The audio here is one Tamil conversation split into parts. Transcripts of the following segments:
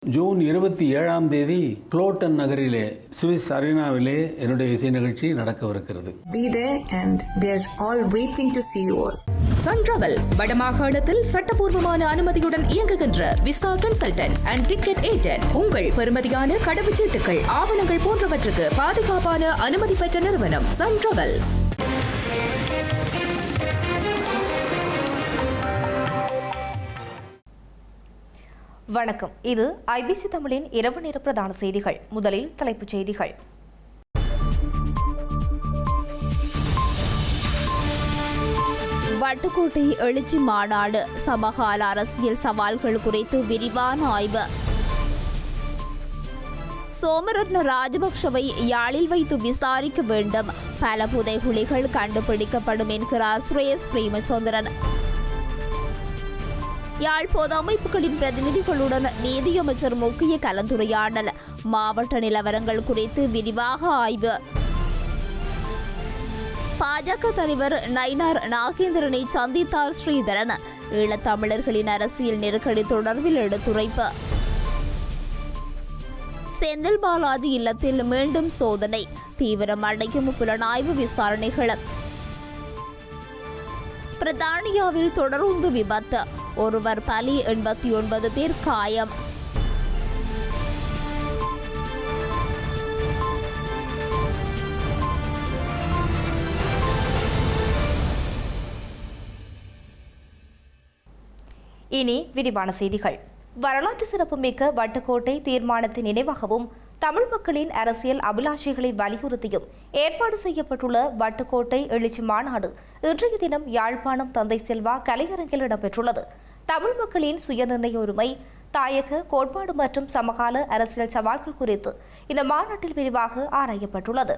ஜூன் 27ஆம் தேதி குளோட்டன் நகரிலே சுவிஸ் அரினாவிலே என்னுடைய இசை நிகழ்ச்சி நடக்கவிருக்கிறது. Be there and we are all waiting to see you all. Sun Travels வடமாகாணத்தில் சட்டபூர்வமான அனுமதியுடன் இயங்குகின்ற visa consultants and ticket agent. உங்கள் பெறுமதியான கடவுச்சீட்டுகள், ஆவணங்கள் போன்றவற்றுக்கு பாதுகாப்பான அனுமதி பெற்ற நிறுவனம் சன் டிராவல்ஸ். வணக்கம். இது ஐபிசி தமிழின் இரவு நேர பிரதான செய்திகள். முதலில் தலைப்புச் செய்திகள். வட்டுக்கோட்டை எழுச்சி மாநாடு, சமகால அரசியல் சவால்கள் குறித்து விரிவான ஆய்வு. சோமரத்ன ராஜபக்ஷவை யாழில் வைத்து விசாரிக்க வேண்டும், பல புதைகுழிகள் கண்டுபிடிக்கப்படும் என்கிறார் சுரேஷ் பிரேமச்சந்திரன். யாழ் பொது அமைப்புகளின் பிரதிநிதிகளுடன் நீதியமைச்சர் முக்கிய கலந்துரையாடல், மாவட்ட நிலவரங்கள் குறித்து விரிவாக ஆய்வு. பாஜக தலைவர் நயினார் நாகேந்திரனை சந்தித்தார் ஸ்ரீதரன், ஈழத்தமிழர்களின் அரசியல் நெருக்கடி தொடர்பில் எடுத்துரைப்பு. செந்தில் பாலாஜி இல்லத்தில் மீண்டும் சோதனை, தீவிரமடையும் புலனாய்வு விசாரணைகள். பிரித்தானியாவில் தொடருந்து விபத்து, ஒருவர் பலி, 89 பேர் காயம். இனி விரிவான செய்திகள். வரலாற்று சிறப்புமிக்க வட்டுக்கோட்டை தீர்மானத்தின் நினைவாகவும் தமிழ் மக்களின் அரசியல் அபிலாஷைகளை வலியுறுத்தியும் ஏற்பாடு செய்யப்பட்டுள்ள வட்டுக்கோட்டை எழுச்சி மாநாடு இன்றைய தினம் யாழ்ப்பாணம் தந்தை செல்வா கலையரங்கில் இடம்பெற்றுள்ளது. தமிழ் மக்களின் சுயநிர்ணய உரிமை, தாயக கோட்பாடு மற்றும் சமகால அரசியல் சவால்கள் குறித்து இந்த மாநாட்டில் விரிவாக ஆராயப்பட்டுள்ளது.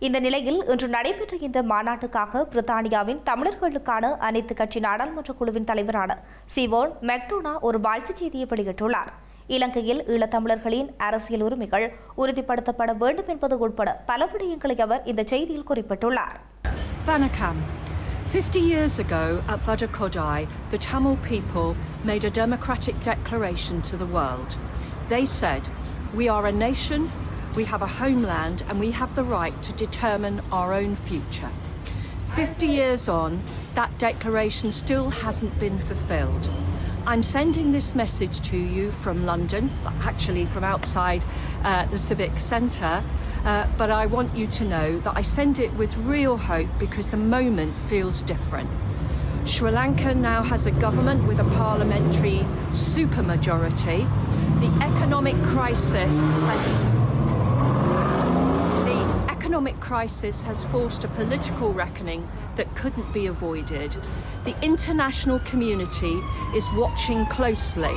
இந்த நிலையில் இன்று நடைபெற்ற இந்த மாநாட்டுக்காக பிரித்தானியாவின் தமிழர்களுக்கான அனைத்து கட்சி நாடாளுமன்ற குழுவின் தலைவரான சிவோன் மெக்டோனா ஒரு வாழ்த்துச் செய்தியை வெளியிட்டுள்ளார். இலங்கையில் ஈழத்தமிழர்களின் அரசியல் உரிமைகள் உறுதிப்படுத்தப்பட வேண்டும் என்பது உட்பட பல விடயங்களை அவர் இந்த செய்தியில் குறிப்பிட்டுள்ளார். Vanakkam. 50 years ago at Vadakodai, the Tamil people made a democratic declaration to the world. They said, "We are a nation, we have a homeland, and we have the right to determine our own future." 50 years on, that declaration still hasn't been fulfilled. I'm sending this message to you from London, actually from outside the Civic Centre, but I want you to know that I send it with real hope because the moment feels different. Sri Lanka now has a government with a parliamentary supermajority. The economic crisis has forced a political reckoning that couldn't be avoided. The international community is watching closely.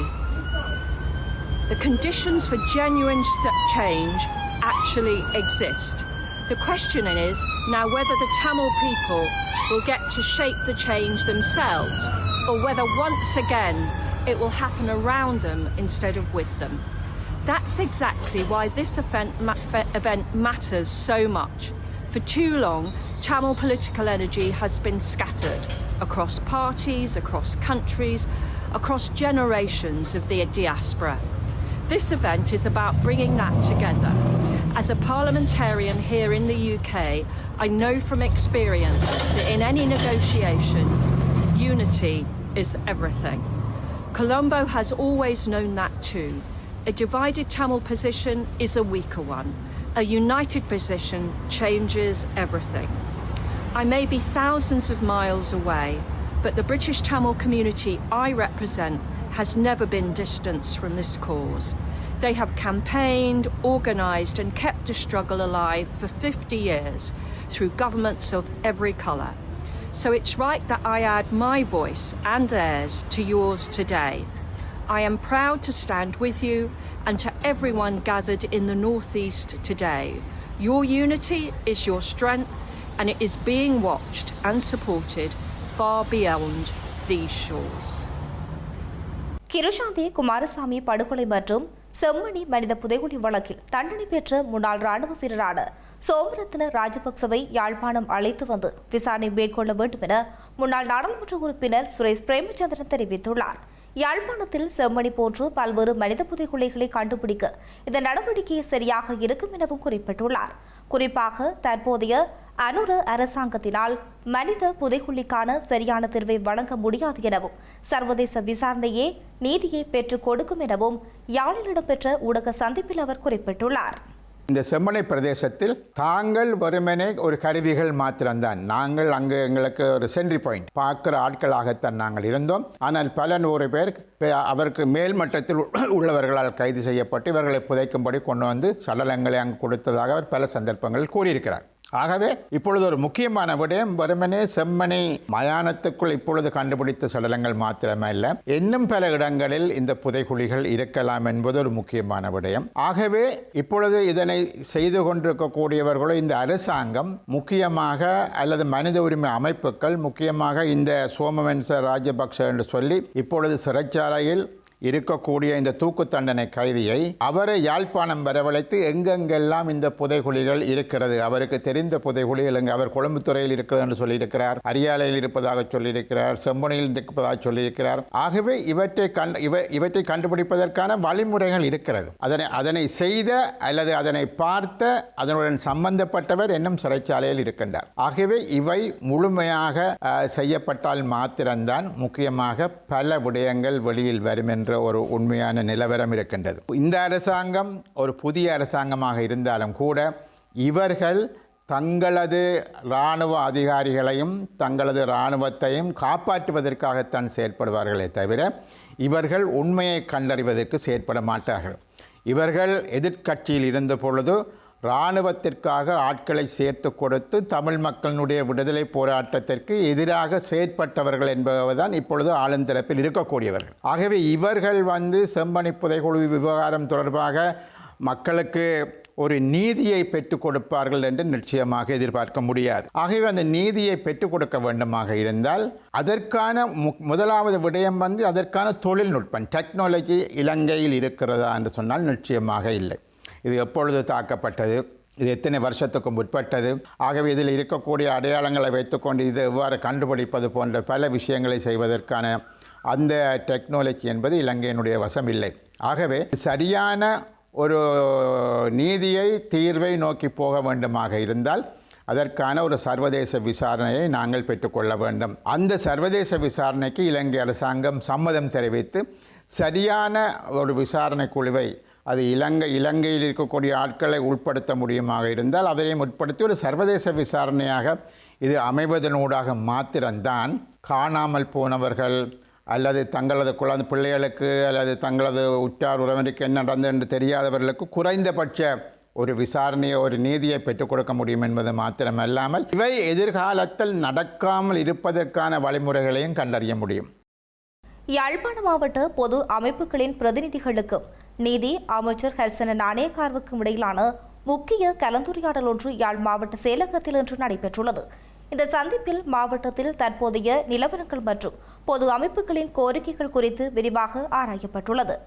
The conditions for genuine change actually exist. The question is now whether the Tamil people will get to shape the change themselves, or whether once again it will happen around them instead of with them. That's exactly why this event matters so much. For too long, Tamil political energy has been scattered across parties, across countries, across generations of the diaspora. This event is about bringing that together. As a parliamentarian here in the UK, I know from experience that in any negotiation, unity is everything. Colombo has always known that too. A divided Tamil position is a weaker one. A united position changes everything. I may be thousands of miles away, but the British Tamil community I represent has never been distanced from this cause. They have campaigned, organised and kept the struggle alive for 50 years through governments of every colour. So it's right that I add my voice and theirs to yours today. I am proud to stand with you and to everyone gathered in the Northeast today. Your unity is your strength and it is being watched and supported far beyond these shores. Krishanthi Kumaraswamy படுகொலை மற்றும் செம்மணி மனித புதைகுழி வழக்கில் தண்டனை பெற்ற முன்னாள் ராணுவ வீரரான சோமரத்ன ராஜபக்சவை யாழ்ப்பாணம் அழைத்து வந்து விசாரணை மேற்கொள்ள வேண்டும் என முன்னாள் நாடாளுமன்ற உறுப்பினர் சுரேஷ் பிரேமச்சந்திரன் தெரிவித்துள்ளார். யாழ்ப்பாணத்தில் செம்மணி போன்று பல்வேறு மனித புதைகுழிகளை கண்டுபிடிக்க இந்த நடவடிக்கை சரியாக இருக்கும் எனவும் குறிப்பிட்டுள்ளார். குறிப்பாக தற்போதைய அனுர அரசாங்கத்தினால் மனித புதைகுழிக்கான சரியான தீர்வை வழங்க முடியாது எனவும் சர்வதேச விசாரணையே நீதியை பெற்றுக் கொடுக்கும் எனவும் யாழில் இடம்பெற்ற ஊடக சந்திப்பில் அவர் குறிப்பிட்டுள்ளார். இந்த செம்மணி பிரதேசத்தில் தாங்கள் வெறுமனே ஒரு கருவிகள் மாத்திரம்தான். நாங்கள் அங்கு எங்களுக்கு ஒரு சென்ட்ரி பாயிண்ட் பார்க்குற ஆட்களாகத்தான் நாங்கள் இருந்தோம். ஆனால் பல நூறு பேர் அவருக்கு மேல் மட்டத்தில் உள்ளவர்களால் கைது செய்யப்பட்டு இவர்களை புதைக்கும்படி கொண்டு வந்து சடலங்களை அங்கு கொடுத்ததாக அவர் பல சந்தர்ப்பங்களில் கூறியிருக்கிறார். ஆகவே இப்பொழுது ஒரு முக்கியமான விடயம் வெறுமனே செம்மணி மயானத்துக்குள் இப்பொழுது கண்டுபிடித்த சடலங்கள் மாத்திரமல்ல, இன்னும் பல இடங்களில் இந்த புதைகுழிகள் இருக்கலாம் என்பது ஒரு முக்கியமான விடயம். ஆகவே இப்பொழுது இதனை செய்து கொண்டிருக்கக்கூடியவர்களோ இந்த அரசாங்கம் முக்கியமாக அல்லது மனித உரிமை அமைப்புகள் முக்கியமாக இந்த சோமவன்ச ராஜபக்ச என்று சொல்லி இப்பொழுது சிறைச்சாலையில் இருக்கக்கூடிய இந்த தூக்கு தண்டனை கைதியை அவரை யாழ்ப்பாணம் வரவழைத்து எங்கெங்கெல்லாம் இந்த புதைகுழிகள் இருக்கிறது, அவருக்கு தெரிந்த புதைகுழிகள் எங்கே, அவர் கொழும்புத்துறையில் இருக்கிறது என்று சொல்லியிருக்கிறார், அரியாலையில் இருப்பதாக சொல்லியிருக்கிறார், செம்பனையில் இருப்பதாக சொல்லியிருக்கிறார். ஆகவே இவற்றை கண்டுபிடிப்பதற்கான வழிமுறைகள் இருக்கிறது. அதனை செய்த அல்லது அதனை பார்த்த அதனுடன் சம்பந்தப்பட்டவர் இன்னும் சிறைச்சாலையில் இருக்கின்றார். ஆகவே இவை முழுமையாக செய்யப்பட்டால் மாத்திரம்தான் முக்கியமாக பல விடயங்கள் வெளியில் வரும் என்ற ஒரு உண்மையான நிலவரம் இருக்கின்றது. இந்த அரசாங்கம் ஒரு புதிய அரசாங்கமாக இருந்தாலும் கூட இவர்கள் தங்களது இராணுவ அதிகாரிகளையும் தங்களது இராணுவத்தையும் காப்பாற்றுவதற்காகத்தான் செயற்படுவார்களே தவிர இவர்கள் உண்மையை கண்டறிவதற்கு செயற்பட மாட்டார்கள். இவர்கள் எதிர்க்கட்சியில் இருந்த பொழுது இராணுவத்திற்காக ஆட்களை சேர்த்து கொடுத்து தமிழ் மக்களினுடைய விடுதலை போராட்டத்திற்கு எதிராக செயற்பட்டவர்கள் என்பதுதான் இப்பொழுது ஆளுந்தரப்பில் இருக்கக்கூடியவர்கள். ஆகவே இவர்கள் செம்மணி புதைகுழி விவகாரம் தொடர்பாக மக்களுக்கு ஒரு நீதியை பெற்றுக் கொடுப்பார்கள் என்று நிச்சயமாக எதிர்பார்க்க முடியாது. ஆகவே அந்த நீதியை பெற்றுக் கொடுக்க வேண்டுமாக இருந்தால் அதற்கான முதலாவது விடயம் அதற்கான தொழில்நுட்பம் டெக்னாலஜி இலங்கையில் இருக்கிறதா என்று சொன்னால் நிச்சயமாக இல்லை. இது எப்பொழுது தாக்கப்பட்டது, இது எத்தனை வருஷத்துக்கு முற்பட்டது, ஆகவே இதில் இருக்கக்கூடிய அடையாளங்களை வைத்துக்கொண்டு இது எவ்வாறு கண்டுபிடிப்பது போன்ற பல விஷயங்களை செய்வதற்கான அந்த டெக்னாலஜி என்பது இலங்கையினுடைய வசம் இல்லை. ஆகவே சரியான ஒரு நீதியை தீர்வை நோக்கி போக வேண்டுமாக இருந்தால் அதற்கான ஒரு சர்வதேச விசாரணையை நாங்கள் பெற்றுக்கொள்ள வேண்டும். அந்த சர்வதேச விசாரணைக்கு இலங்கை அரசாங்கம் சம்மதம் தெரிவித்து சரியான ஒரு விசாரணை குழுவை அது இலங்கையில் இருக்கக்கூடிய ஆட்களை உட்படுத்த முடியுமாக இருந்தால் அவரையும் உட்படுத்தி ஒரு சர்வதேச விசாரணையாக இது அமைவதனூடாக மாத்திரம்தான் காணாமல் போனவர்கள் அல்லது தங்களது குழந்தை பிள்ளைகளுக்கு அல்லது தங்களது உற்றார் உறவினருக்கு என்ன நடந்தது என்று தெரியாதவர்களுக்கு குறைந்தபட்ச ஒரு விசாரணையை ஒரு நீதியை பெற்றுக் கொடுக்க முடியும் என்பது மாத்திரமல்லாமல் இவை எதிர்காலத்தில் நடக்காமல் இருப்பதற்கான வழிமுறைகளையும் கண்டறிய முடியும். யாழ்ப்பாண மாவட்ட பொது அமைப்புகளின் பிரதிநிதிகளுக்கும் நீதி அமைச்சர் ஹர்சன நாணயக்காரவுக்கும் இடையிலான முக்கிய கலந்துரையாடல் ஒன்று யாழ் மாவட்ட செயலகத்தில் இன்று நடைபெற்றுள்ளது. இந்த சந்திப்பில் மாவட்டத்தில் தற்போதைய நிலவரங்கள் மற்றும் பொது அமைப்புகளின் கோரிக்கைகள் குறித்து விரிவாக ஆராயப்பட்டுள்ளது.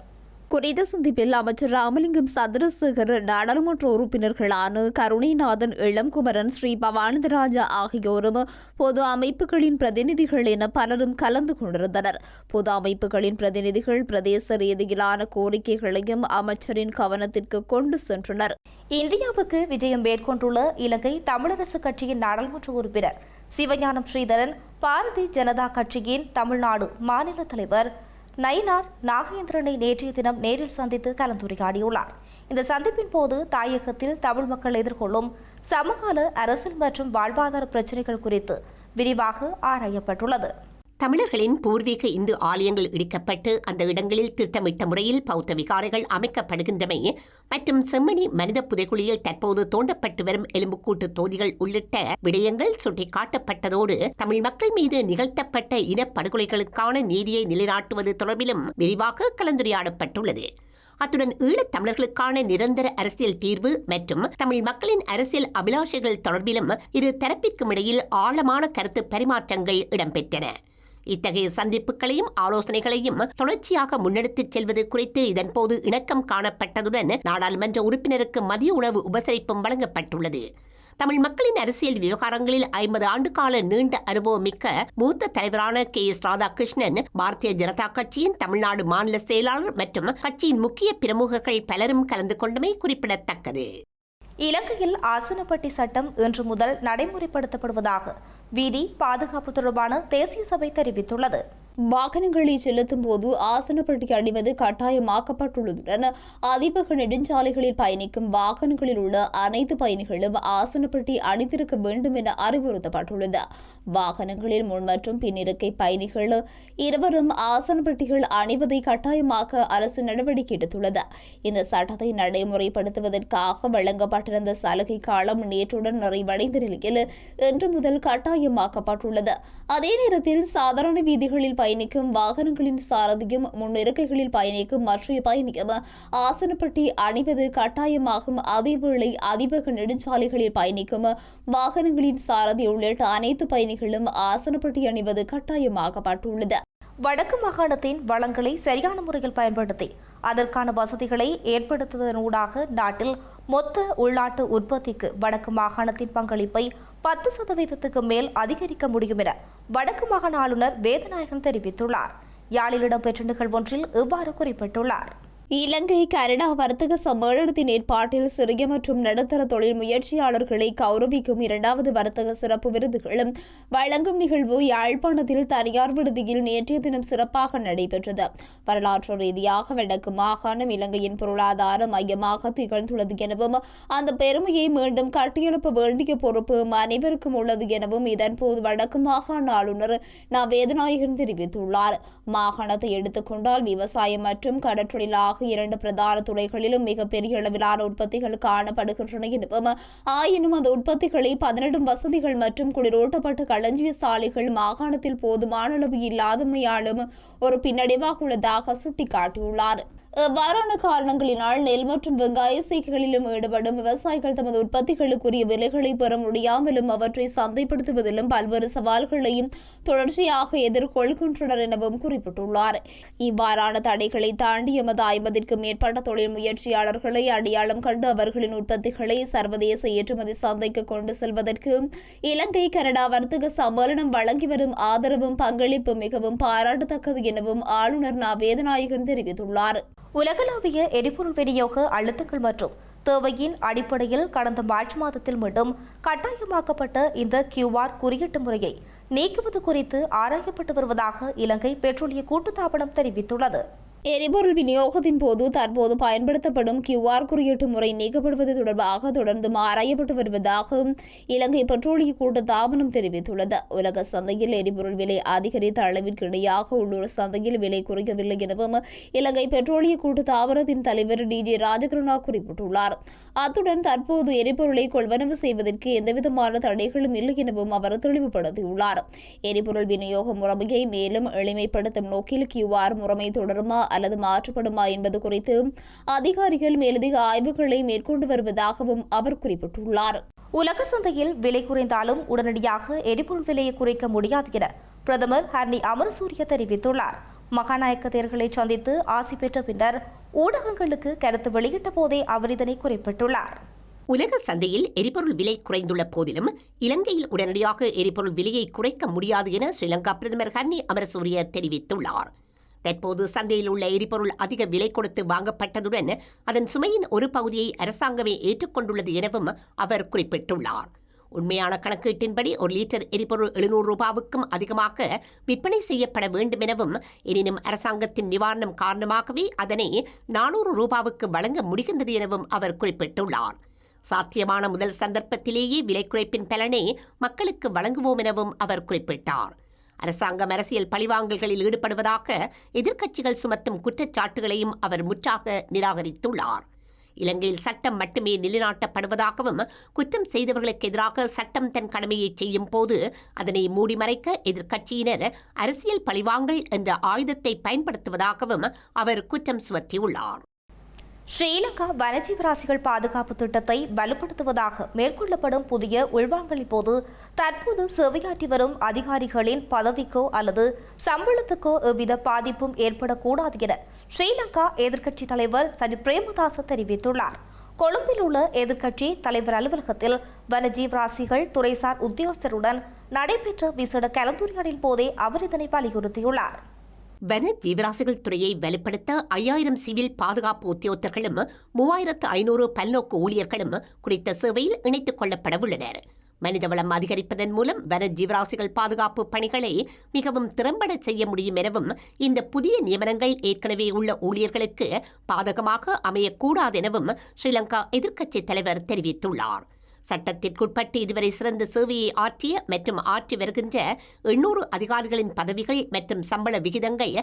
குறித்த சந்திப்பில் அமைச்சர் ராமலிங்கம் சந்திரசேகர், நாடாளுமன்ற உறுப்பினர்களான கருணைநாதன், இளம்குமரன், ஸ்ரீ பவானந்தராஜா ஆகியோரும் பொது அமைப்புகளின் பிரதிநிதிகள் என பலரும் கலந்து கொண்டிருந்தனர். பொது அமைப்புகளின் பிரதிநிதிகள் பிரதேச ரீதியிலான கோரிக்கைகளையும் அமைச்சரின் கவனத்திற்கு கொண்டு சென்றனர். இந்தியாவுக்கு விஜயம் மேற்கொண்டுள்ள இலங்கை தமிழரசு கட்சியின் நாடாளுமன்ற உறுப்பினர் சிவஞானம் ஸ்ரீதரன் பாரதிய ஜனதா கட்சியின் தமிழ்நாடு மாநில தலைவர் நயினார் நாகேந்திரனை நேற்றைய தினம் நேரில் சந்தித்து கலந்துரையாடியுள்ளார். இந்த சந்திப்பின் போது தாயகத்தில் தமிழ் மக்கள் எதிர்கொள்ளும் சமகால அரசியல் மற்றும் வாழ்வாதார பிரச்சினைகள் குறித்து விரிவாக ஆராயப்பட்டுள்ளது. தமிழர்களின் பூர்வீக இந்து ஆலயங்கள் இடிக்கப்பட்டு அந்த இடங்களில் திட்டமிட்ட முறையில் பௌத்த விகாரைகள் அமைக்கப்படுகின்றமை மற்றும் செம்மணி மனித புதைகுழியில் தற்போது தோண்டப்பட்டு வரும் எலும்புக்கூட்டு தொகுதிகள் உள்ளிட்ட விடயங்கள் சுட்டிக்காட்டப்பட்டதோடு தமிழ் மக்கள் மீது நிகழ்த்தப்பட்ட இனப்படுகொலைகளுக்கான நீதியை நிலைநாட்டுவது தொடர்பிலும் விரிவாக கலந்துரையாடப்பட்டுள்ளது. அத்துடன் ஈழத் தமிழர்களுக்கான நிரந்தர அரசியல் தீர்வு மற்றும் தமிழ் மக்களின் அரசியல் அபிலாஷைகள் தொடர்பிலும் இரு தரப்பிற்கும் இடையில் ஆழமான கருத்து பரிமாற்றங்கள் இடம்பெற்றன. இத்தகைய சந்திப்புகளையும் ஆலோசனைகளையும் தொடர்ச்சியாக முன்னெடுத்துச் செல்வது குறித்து இதன்போது இணக்கம் காணப்பட்டதுடன் நாடாளுமன்ற உறுப்பினருக்கு மதிய உணவு உபசரிப்பும் வழங்கப்பட்டுள்ளது. தமிழ் மக்களின் அரசியல் விவகாரங்களில் 50 ஆண்டு கால நீண்ட அனுபவம் மிக்க மூத்த தலைவரான KS ராதாகிருஷ்ணன் பாரதிய ஜனதா கட்சியின் தமிழ்நாடு மாநில செயலாளர் மற்றும் கட்சியின் முக்கிய பிரமுகர்கள் பலரும் கலந்து கொண்டமை குறிப்பிடத்தக்கது. இலங்கையில் ஆசனப்பட்டி சட்டம் இன்று முதல் நடைமுறைப்படுத்தப்படுவதாக வீதி பாதுகாப்பு தொடர்பான தேசிய சபை தெரிவித்துள்ளது. வாகனங்களை செலுத்தும் போது ஆசனப்பட்டி அணிவது கட்டாயமாக்கப்பட்டுள்ளதுடன் அதிவேக நெடுஞ்சாலைகளில் பயணிக்கும் வாகனங்களில் உள்ள அனைத்து பயணிகளும் ஆசனப்பட்டி அணிந்திருக்க வேண்டும் என அறிவுறுத்தப்பட்டுள்ளது. வாகனங்களில் முன் மற்றும் பின் இருக்கை பயணிகள் இருவரும் ஆசனப்பட்டிகள் அணிவதை கட்டாயமாக்க அரசு நடவடிக்கை எடுத்துள்ளது. இந்த சட்டத்தை நடைமுறைப்படுத்துவதற்காக வழங்கப்பட்டிருந்த சலுகை காலம் நேற்றுடன் நிறைவடைந்த நிலையில் இன்று முதல் கட்டாயமாக்கப்பட்டுள்ளது. அதே நேரத்தில் சாதாரண வீதிகளில் பயணிக்கும் வாகனங்களின் சாரதியும் முன்னிருக்கைகளில் பயணிக்கும் மற்ற பயணியும் ஆசனப்பட்டி அணிவது கட்டாயமாகும். அதேவேளை அதிவேக நெடுஞ்சாலைகளில் பயணிக்கும் வாகனங்களின் சாரதி உள்ளிட்ட அனைத்து பயணிகளும் ஆசனப்பட்டி அணிவது கட்டாயமாக்கப்பட்டுள்ளது. வடக்கு மாகாணத்தின் வளங்களை சரியான முறையில் பயன்படுத்தி அதற்கான வசதிகளை ஏற்படுத்துவதனூடாக நாட்டில் மொத்த உள்நாட்டு உற்பத்திக்கு வடக்கு மாகாணத்தின் பங்களிப்பை 10% மேல் அதிகரிக்க முடியும் என வடக்கு மாகாண ஆளுநர் வேதநாயகன் தெரிவித்துள்ளார். யாழில் இடம்பெற்ற நிகழ்வொன்றில் இவ்வாறு குறிப்பிட்டுள்ளார். இலங்கை கனடா வர்த்தக சம்மேளனத்தின் ஏற்பாட்டில் சிறிய மற்றும் நடுத்தர தொழில் முயற்சியாளர்களை கௌரவிக்கும் 2வது வர்த்தக சிறப்பு விருதுகளும் வழங்கும் நிகழ்வு யாழ்ப்பாணத்தில் தனியார் விடுதியில் நேற்றைய தினம் சிறப்பாக நடைபெற்றது. வரலாற்று ரீதியாக வடக்கு மாகாணம் இலங்கையின் பொருளாதார மையமாக திகழ்ந்துள்ளது எனவும் அந்த பெருமையை மீண்டும் கட்டியெழுப்ப வேண்டிய பொறுப்பு அனைவருக்கும் உள்ளது எனவும் இதன்போது வடக்கு மாகாண ஆளுநர் வேதநாயகன் தெரிவித்துள்ளார். மாகாணத்தை எடுத்துக்கொண்டால் விவசாயம் மற்றும் கடற்றொழில் 2 பிரதான துறைகளிலும் மிகப்பெரிய அளவிலான உற்பத்திகள் காணப்படுகின்றன எனவும் ஆயினும் அந்த உற்பத்திகளை 17 வசதிகள் மற்றும் குளிரூட்டப்பட்ட களஞ்சிய சாலைகள் மாகாணத்தில் போதுமான அளவு இல்லாதமையாலும் ஒரு பின்னடைவாக உள்ளதாக சுட்டிக்காட்டியுள்ளார். அவ்வாறான காரணங்களினால் நெல் மற்றும் வெங்காய செய்கைகளிலும் ஈடுபடும் விவசாயிகள் தமது உற்பத்திகளுக்குரிய விலைகளை பெற முடியாமலும் அவற்றை சந்தைப்படுத்துவதிலும் பல்வேறு சவால்களையும் தொடர்ச்சியாக எதிர்கொள்கின்றனர் எனவும் குறிப்பிட்டுள்ளார். இவ்வாறான தடைகளை தாண்டி எமது 50க்கும் மேற்பட்ட தொழில் முயற்சியாளர்களை அடையாளம் கண்டு அவர்களின் உற்பத்திகளை சர்வதேச ஏற்றுமதி சந்தைக்கு கொண்டு செல்வதற்கு இலங்கை கனடா வர்த்தக சம்மேளனம் வழங்கி வரும் ஆதரவும் பங்களிப்பு மிகவும் பாராட்டத்தக்கது எனவும் ஆளுநர் வேதநாயகன் தெரிவித்துள்ளார். உலகளாவிய எரிபொருள் விநியோக அழுத்தங்கள் மற்றும் தேவையின் அடிப்படையில் கடந்த மார்ச் மாதத்தில் மீண்டும் கட்டாயமாக்கப்பட்ட இந்த QR குறியீட்டு முறையை நீக்குவது குறித்து ஆராயப்பட்டு வருவதாக இலங்கை பெட்ரோலிய கூட்டுத்தாபனம் தெரிவித்துள்ளது. எரிபொருள் விநியோகத்தின் போது தற்போது பயன்படுத்தப்படும் QR குறியீட்டு முறை நீக்கப்படுவது தொடர்பாக தொடர்ந்து ஆராயப்பட்டு வருவதாக இலங்கை பெட்ரோலிய கூட்டுத்தாபனம் தெரிவித்துள்ளது. உலக சந்தையில் எரிபொருள் விலை அதிகரித்த அளவிற்கு இணையாக உள்ளூர் சந்தையில் விலை குறையவில்லை எனவும் இலங்கை பெட்ரோலிய கூட்டுத்தாபனத்தின் தலைவர் DJ ராஜகருணா குறிப்பிட்டுள்ளார். அத்துடன் தற்போது எரிபொருளை கொள்வனவு செய்வதற்கு எந்தவிதமான தடைகளும் இல்லை எனவும் அவர் தெளிவுபடுத்தியுள்ளார். எரிபொருள் விநியோக முறைமையை மேலும் எளிமைப்படுத்தும் நோக்கில் QR முறைமை தொடருமா அல்லது மாற்றப்படுமா என்பது குறித்து அதிகாரிகள் மேலதிக ஆய்வுகளை மேற்கொண்டு வருவதாகவும் அவர் குறிப்பிட்டுள்ளார். உலக சந்தையில் விலை குறைந்தாலும் உடனடியாக எரிபொருள் விலையை குறைக்க முடியாது என பிரதமர் ஹர்னி அமரசூரிய தெரிவித்துள்ளார். மகாநாயக்க தேர்தலை சந்தித்து ஆசி பெற்ற பின்னர் ஊடகங்களுக்கு கருத்து வெளியிட்ட போதே அவர் இதனை குறிப்பிட்டுள்ளார். உலக சந்தையில் எரிபொருள் விலை குறைந்துள்ள போதிலும் இலங்கையில் உடனடியாக எரிபொருள் விலையை குறைக்க முடியாது என ஸ்ரீலங்கா பிரதமர் ஹர்னி அமரசூரிய தெரிவித்துள்ளார். தற்போது சந்தையில் உள்ள எரிபொருள் அதிக விலை கொடுத்து வாங்கப்பட்டதுடன் அதன் சுமையின் ஒரு பகுதியை அரசாங்கமே ஏற்றுக்கொண்டுள்ளது எனவும் அவர் குறிப்பிட்டுள்ளார். உண்மையான கணக்கீட்டின்படி 1 லிட்டர் எரிபொருள் 700 ரூபாவுக்கும் அதிகமாக விற்பனை செய்யப்பட வேண்டும் எனவும் எனினும் அரசாங்கத்தின் நிவாரணம் காரணமாகவே அதனை 400 ரூபாவுக்கு வழங்க முடிகின்றது எனவும் அவர் குறிப்பிட்டுள்ளார். சாத்தியமான முதல் சந்தர்ப்பத்திலேயே விலை குறைப்பின் பலனை மக்களுக்கு வழங்குவோம் எனவும் அவர் குறிப்பிட்டார். அரசாங்கம் அரசியல் பழிவாங்கல்களில் ஈடுபடுவதாக எதிர்க்கட்சிகள் சுமத்தும் குற்றச்சாட்டுகளையும் அவர் முற்றாக நிராகரித்துள்ளார். இலங்கையில் சட்டம் மட்டுமே நிலைநாட்டப்படுவதாகவும் குற்றம் செய்தவர்களுக்கு எதிராக சட்டம் தன் கடமையை செய்யும் போது அதனை மூடிமறைக்க எதிர்க்கட்சியினர் அரசியல் பழிவாங்கல் என்ற ஆயுதத்தை பயன்படுத்துவதாகவும் அவர் குற்றம் சுமத்தியுள்ளார். ஸ்ரீலங்கா வனஜீவராசிகள் பாதுகாப்பு திட்டத்தை வலுப்படுத்துவதாக மேற்கொள்ளப்படும் புதிய உள்வாங்கலின் போது தற்போது சேவையாற்றி வரும் அதிகாரிகளின் பதவிக்கோ அல்லது சம்பளத்துக்கோ எவ்வித பாதிப்பும் ஏற்படக்கூடாது என ஸ்ரீலங்கா எதிர்க்கட்சித் தலைவர் சஜித் பிரேமதாச தெரிவித்துள்ளார். கொழும்பில் உள்ள எதிர்க்கட்சி தலைவர் அலுவலகத்தில் வனஜீவராசிகள் துறைசார் உத்தியோகஸ்தருடன் நடைபெற்ற விசேட கலந்துரையாடலின் போதே அவர் இதனை வலியுறுத்தியுள்ளார். வன ஜீவராசிகள் துறையை வலுப்படுத்த 5000 சிவில் பாதுகாப்பு உத்தியோகத்தர்களும் 3500 பல்நோக்கு ஊழியர்களும் குறித்த சேவையில் இணைத்துக் கொள்ளப்பட உள்ளனர். மனிதவளம் அதிகரிப்பதன் மூலம் வன ஜீவராசிகள் பாதுகாப்பு பணிகளை மிகவும் திறம்பட செய்ய முடியும் எனவும் இந்த புதிய நியமனங்கள் ஏற்கனவே உள்ள ஊழியர்களுக்கு பாதகமாக அமையக்கூடாது எனவும் ஸ்ரீலங்கா எதிர்க்கட்சித் தலைவர் தெரிவித்துள்ளார். சட்டத்திற்குட்பட்டு இதுவரை சிறந்த சேவையை ஆற்றிய மற்றும் ஆற்றி வருகின்ற 800 அதிகாரிகளின் பதவிகள் மற்றும் சம்பள விகிதங்கள்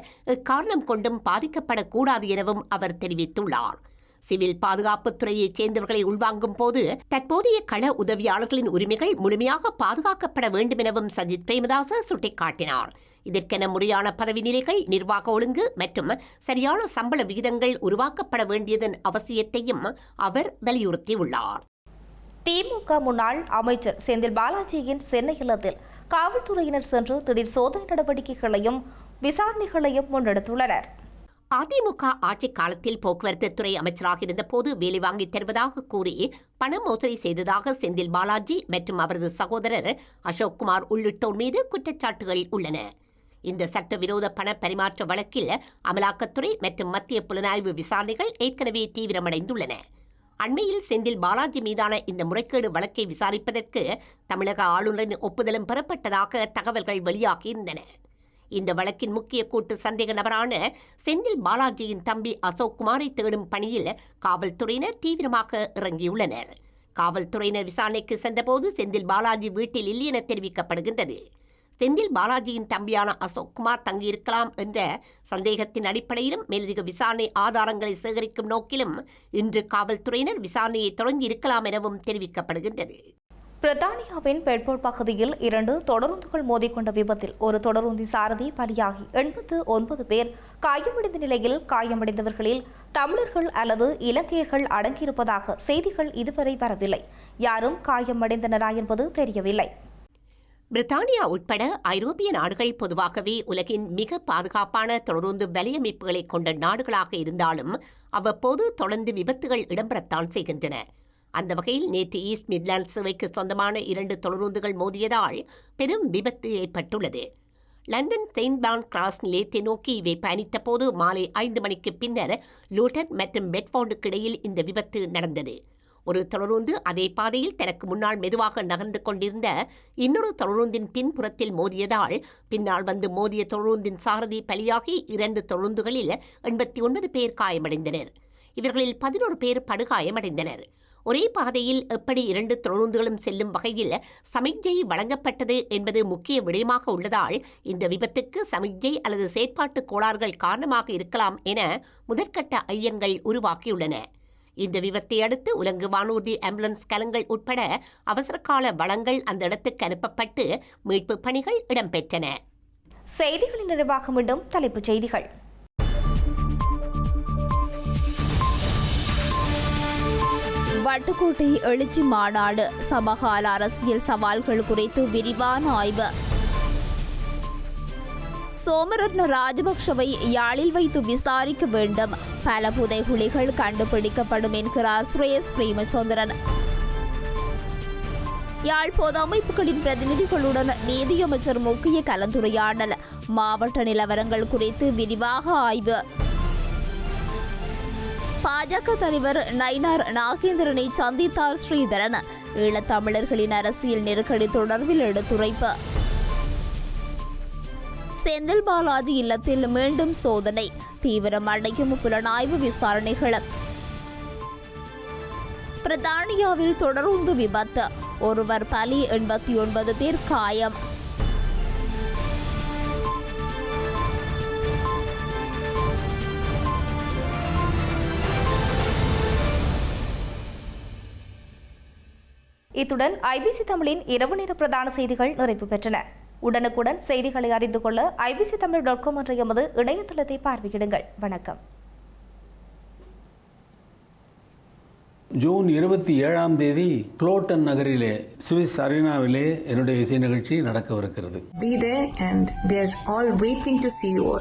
காரணம் கொண்டும் பாதிக்கப்படக்கூடாது எனவும் அவர் தெரிவித்துள்ளார். சிவில் பாதுகாப்புத் துறையைச் சேர்ந்தவர்களை உள்வாங்கும் போது தற்போதைய கள உதவியாளர்களின் உரிமைகள் முழுமையாக பாதுகாக்கப்பட வேண்டும் எனவும் சஜித் பிரேமதாச சுட்டிக்காட்டினார். இதற்கென முறையான பதவி நிலைகள், நிர்வாக ஒழுங்கு மற்றும் சரியான சம்பள விகிதங்கள் உருவாக்கப்பட வேண்டியதன் அவசியத்தையும் அவர் வலியுறுத்தியுள்ளார். திமுக முன்னாள் அமைச்சர் செந்தில் பாலாஜியின் சென்னை இல்லத்தில் காவல்துறையினர் சென்று திடீர் சோதனை நடவடிக்கைகளையும் விசாரணைகளையும் முன்னெடுத்துள்ளனர். அதிமுக ஆட்சிக் காலத்தில் போக்குவரத்து துறை அமைச்சராக இருந்தபோது வேலை வாங்கித் தருவதாக கூறி பண மோசடி செய்ததாக செந்தில் பாலாஜி மற்றும் அவரது சகோதரர் அசோக்குமார் உள்ளிட்டோர் மீது குற்றச்சாட்டுகள் உள்ளன. இந்த சட்டவிரோத பண பரிமாற்ற வழக்கில் அமலாக்கத்துறை மற்றும் மத்திய புலனாய்வு விசாரணைகள் ஏற்கனவே தீவிரமடைந்துள்ளன. அண்மையில் செந்தில் பாலாஜி மீதான இந்த முறைகேடு வழக்கை விசாரிப்பதற்கு தமிழக ஆளுநரின் ஒப்புதலும் பெறப்பட்டதாக தகவல்கள் வெளியாகியிருந்தன. இந்த வழக்கின் முக்கிய கூட்டு சந்தேக நபரான செந்தில் பாலாஜியின் தம்பி அசோக்குமாரை தேடும் பணியில் காவல்துறையினர் தீவிரமாக இறங்கியுள்ளனர். காவல்துறையினர் விசாரணைக்கு சென்றபோது செந்தில் பாலாஜி வீட்டில் இல்லை என தெரிவிக்கப்படுகின்றது. செந்தில் பாலாஜியின் தம்பியான அசோக்குமார் தங்கியிருக்கலாம் என்ற சந்தேகத்தின் அடிப்படையிலும் மேலதிக விசாரணை ஆதாரங்களை சேகரிக்கும் நோக்கிலும் இன்று காவல்துறையினர் விசாரணையை தொடங்கி இருக்கலாம் எனவும் தெரிவிக்கப்படுகின்றது. பிரித்தானியாவின் பெட்போர்ட் பகுதியில் 2 தொடருந்துகள் மோதிக்கொண்ட விபத்தில் ஒரு தொடருந்தி சாரதி பலியாகி 89 பேர் காயமடைந்த நிலையில் காயமடைந்தவர்களில் தமிழர்கள் அல்லது இலங்கையர்கள் அடங்கியிருப்பதாக செய்திகள் இதுவரை வரவில்லை. யாரும் காயமடைந்தனரா என்பது தெரியவில்லை. பிரித்தானியா உட்பட ஐரோப்பிய நாடுகள் பொதுவாகவே உலகின் மிக பாதுகாப்பான தொடருந்து வலையமைப்புகளை கொண்ட நாடுகளாக இருந்தாலும் அவ்வப்போது தொடர்ந்து விபத்துகள் இடம்பெறத்தான் செய்கின்றன. அந்த வகையில் நேற்று ஈஸ்ட் மிட்லாண்ட் சேவைக்கு சொந்தமான 2 தொடருந்துகள் மோதியதால் பெரும் விபத்து ஏற்பட்டுள்ளது. லண்டன் செயின்ட் பான் கிராஸ் நிலையத்தை நோக்கி இவை பயணித்த போது மாலை 5 மணிக்கு பின்னர் லூட்டன் மற்றும் பெட்ஃபோர்டுக்கு இடையில் இந்த விபத்து நடந்தது. ஒரு தொடருந்து அதே பாதையில் தனக்கு முன்னால் மெதுவாக நகர்ந்து கொண்டிருந்த இன்னொரு தொடருந்தின் பின்புறத்தில் மோதியதால் பின்னால் வந்து மோதிய தொடருந்தின் சாரதி பலியாகி 2 தொடருந்துகளில் 89 பேர் காயமடைந்தனர். இவர்களில் 11 பேர் படுகாயமடைந்தனர். ஒரே பாதையில் எப்படி 2 தொடருந்துகளும் செல்லும் வகையில் சமிக்ஞை வழங்கப்பட்டது என்பது முக்கிய விடயமாக உள்ளதால் இந்த விபத்துக்கு சமிக்ஞை அல்லது செயற்பாட்டு கோளாறுகள் காரணமாக இருக்கலாம் என முதற்கட்ட ஐயங்கள் உருவாக்கியுள்ளன. இந்த விபத்தை அடுத்து உலங்கு வானூர்தி ஆம்புலன்ஸ் கலங்கள் உட்பட அவசரகால வளங்கள் அந்த இடத்துக்கு அனுப்பப்பட்டு மீட்பு பணிகள் இடம்பெற்றன. செய்திகளின் நிறைவாக மீண்டும் தலைப்புச் செய்திகள். வட்டுக்கோட்டை எழுச்சி மாநாடு சமகால அரசியல் சவால்கள் குறித்து விரிவான ஆய்வு. சோமரத்ன ராஜபக்ஷவை யாழில் வைத்து விசாரிக்க வேண்டும். பல புதைகுழிகள் கண்டுபிடிக்கப்படும் என்கிறார் சுரேஷ் பிரேமச்சந்திரன். யாழ் பொது அமைப்புகளின் பிரதிநிதிகளுடன் நீதியமைச்சர் முக்கிய கலந்துரையாடல். மாவட்ட நிலவரங்கள் குறித்து விரிவாக ஆய்வு. பாஜக தலைவர் நயினார் நாகேந்திரனை சந்தித்தார் ஸ்ரீதரன். ஈழத்தமிழர்களின் அரசியல் நெருக்கடி தொடர்பில் எடுத்துரைப்பு. செந்தில் பாலாஜி இல்லத்தில் மீண்டும் சோதனை. தீவிரமடையும் புலனாய்வு விசாரணைகள். பிரித்தானியாவில் தொடருந்து விபத்து. ஒருவர் பலி, 89 பேர் காயம். இத்துடன் ஐபிசி தமிழின் இரவு நேர பிரதான செய்திகள் நிறைவு பெற்றன. உடனுக்குடன் செய்திகளை அறிந்து கொள்ள ibctamil.com என்ற எமது இணையதளத்தை பார்வையிடுங்கள். வணக்கம். ஜூன் 27ஆம் தேதி குளோட்டன் நகரிலே சுவிஸ் அரினாவிலே என்னுடைய இசை நிகழ்ச்சி நடக்கவிருக்கிறது. Be there and we are all waiting to see you all.